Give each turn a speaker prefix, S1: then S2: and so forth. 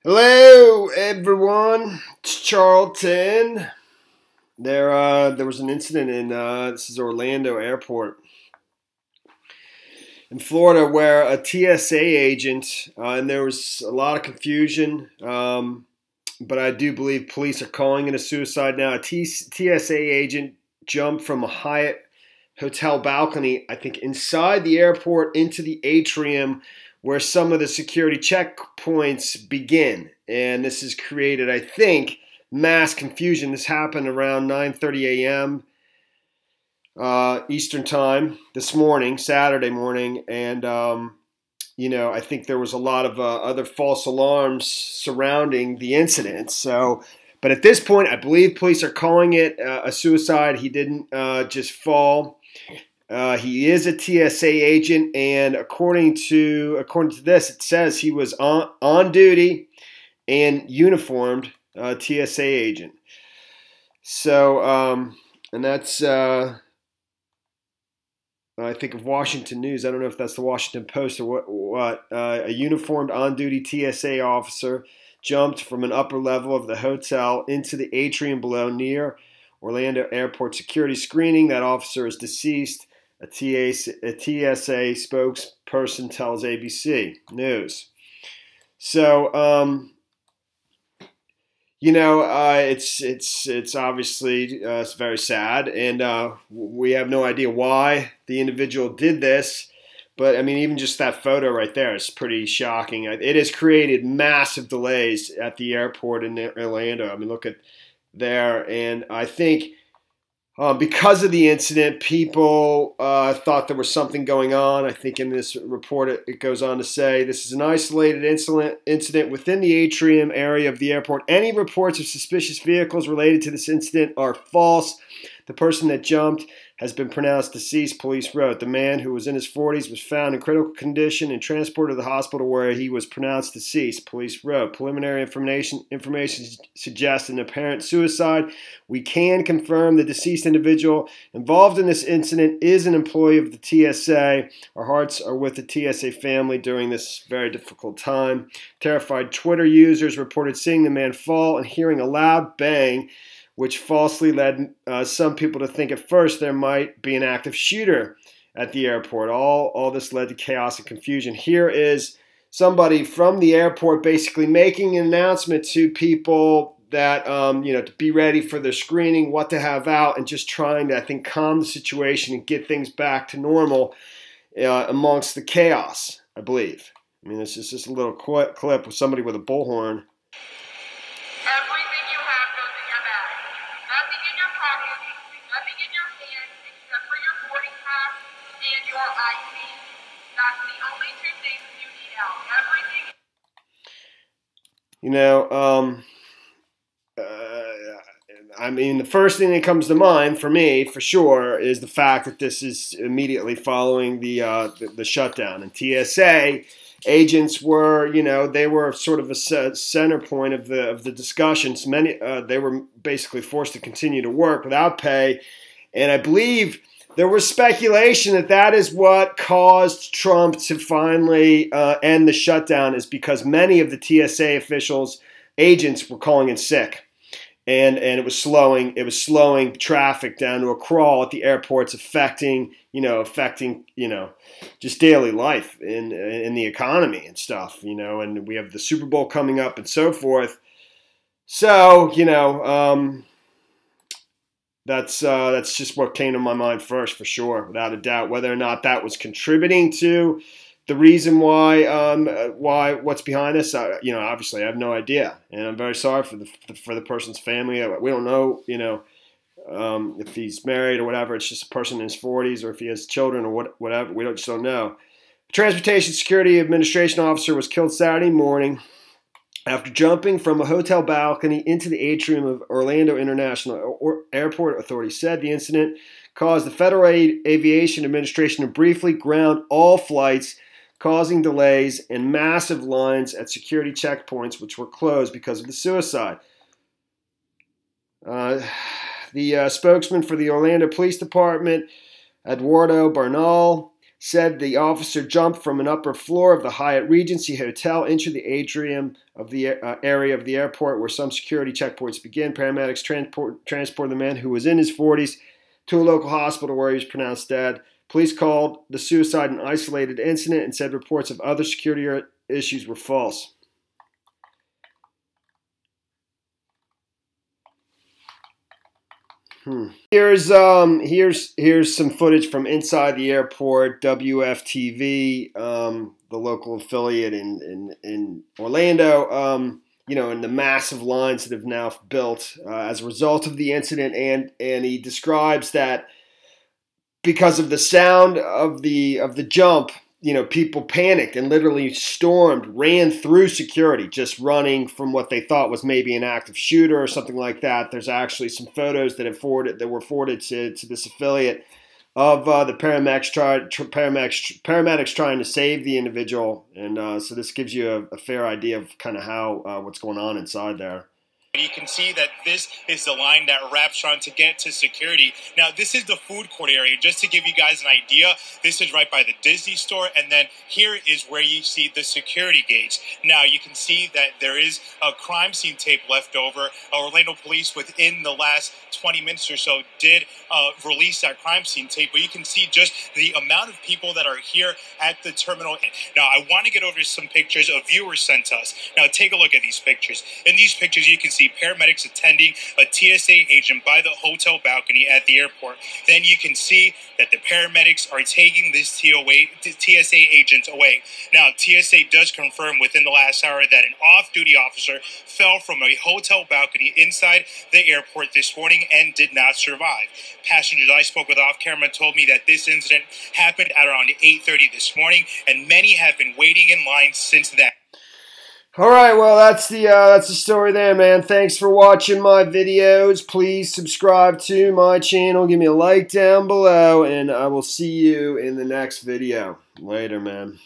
S1: Hello, everyone. It's Charlton. There was an incident in this is Orlando Airport in Florida where a TSA agent and there was a lot of confusion. But I do believe police are calling it a suicide now. A TSA agent jumped from a Hyatt Hotel balcony, I think, inside the airport into the atrium where some of the security checkpoints begin. And this has created, I think, mass confusion. This happened around 9:30 a.m. Eastern time this morning, Saturday morning. And, I think there was a lot of other false alarms surrounding the incident. But at this point, I believe police are calling it a suicide. He didn't just fall. He is a TSA agent, and according to this, it says he was on duty and uniformed TSA agent. So, and that's I think of Washington News. I don't know if that's the Washington Post or what. A uniformed on-duty TSA officer jumped from an upper level of the hotel into the atrium below near Orlando Airport security screening. That officer is deceased. A TSA spokesperson tells ABC News. So, it's obviously it's very sad, and we have no idea why the individual did this. But I mean, even just that photo right there is pretty shocking. It has created massive delays at the airport in Orlando. I mean, look at there, and I think because of the incident, people thought there was something going on. I think in this report it goes on to say this is an isolated incident within the atrium area of the airport. Any reports of suspicious vehicles related to this incident are false. The person that jumped has been pronounced deceased, police wrote. The man, who was in his 40s, was found in critical condition and transported to the hospital where he was pronounced deceased, police wrote. Preliminary information suggests an apparent suicide. We can confirm the deceased individual involved in this incident is an employee of the TSA. Our hearts are with the TSA family during this very difficult time. Terrified Twitter users reported seeing the man fall and hearing a loud bang, which falsely led some people to think at first there might be an active shooter at the airport. All this led to chaos and confusion. Here is somebody from the airport basically making an announcement to people that, to be ready for their screening, what to have out, and just trying to, I think, calm the situation and get things back to normal amongst the chaos, I believe. I mean, this is just a little clip with somebody with a bullhorn.
S2: Everything you have goes in your bag. Nothing in your pocket, nothing in your hand except for your boarding pass and your ID. That's the only two things you need out. Everything.
S1: I mean, the first thing that comes to mind for me, for sure, is the fact that this is immediately following the shutdown. And TSA agents were, they were sort of a center point of the discussions. They were basically forced to continue to work without pay, and I believe there was speculation that is what caused Trump to finally end the shutdown, is because many of the TSA agents were calling in sick. And it was slowing traffic down to a crawl at the airports, affecting just daily life in the economy and stuff, and we have the Super Bowl coming up and so forth. So, that's just what came to my mind first, for sure, without a doubt. Whether or not that was contributing to the reason why what's behind this, obviously I have no idea, and I'm very sorry for the person's family. We don't know, if he's married or whatever. It's just a person in his 40s, or if he has children or whatever. We just don't know. A Transportation Security Administration officer was killed Saturday morning after jumping from a hotel balcony into the atrium of Orlando International Airport. Authorities said the incident caused the Federal Aviation Administration to briefly ground all flights, causing delays and massive lines at security checkpoints, which were closed because of the suicide. The spokesman for the Orlando Police Department, Eduardo Bernal, said the officer jumped from an upper floor of the Hyatt Regency Hotel into the atrium of the area of the airport where some security checkpoints begin. Paramedics transport the man, who was in his 40s, to a local hospital where he was pronounced dead. Police called the suicide an isolated incident and said reports of other security issues were false. Here's some footage from inside the airport. WFTV, the local affiliate in Orlando. And the massive lines that have now built as a result of the incident, and he describes that because of the sound of the jump, people panicked and literally ran through security, just running from what they thought was maybe an active shooter or something like that. There's actually some photos that were forwarded to this affiliate of the paramedics trying to save the individual, and so this gives you a fair idea of kind of how what's going on inside there.
S3: You can see that this is the line that wraps around to get to security. Now, this is the food court area. Just to give you guys an idea, this is right by the Disney store, and then here is where you see the security gates. Now, you can see that there is a crime scene tape left over. Orlando police, within the last 20 minutes or so, did release that crime scene tape, but you can see just the amount of people that are here at the terminal. Now, I want to get over some pictures a viewer sent us. Now, take a look at these pictures. In these pictures, you can see paramedics attending a TSA agent by the hotel balcony at the airport. Then you can see that the paramedics are taking this TSA agent away. Now, TSA does confirm within the last hour that an off-duty officer fell from a hotel balcony inside the airport this morning and did not survive. Passengers I spoke with off camera told me that this incident happened at around 8:30 this morning, and many have been waiting in line since then.
S1: All right, well, that's the story there, man. Thanks for watching my videos. Please subscribe to my channel. Give me a like down below, and I will see you in the next video. Later, man.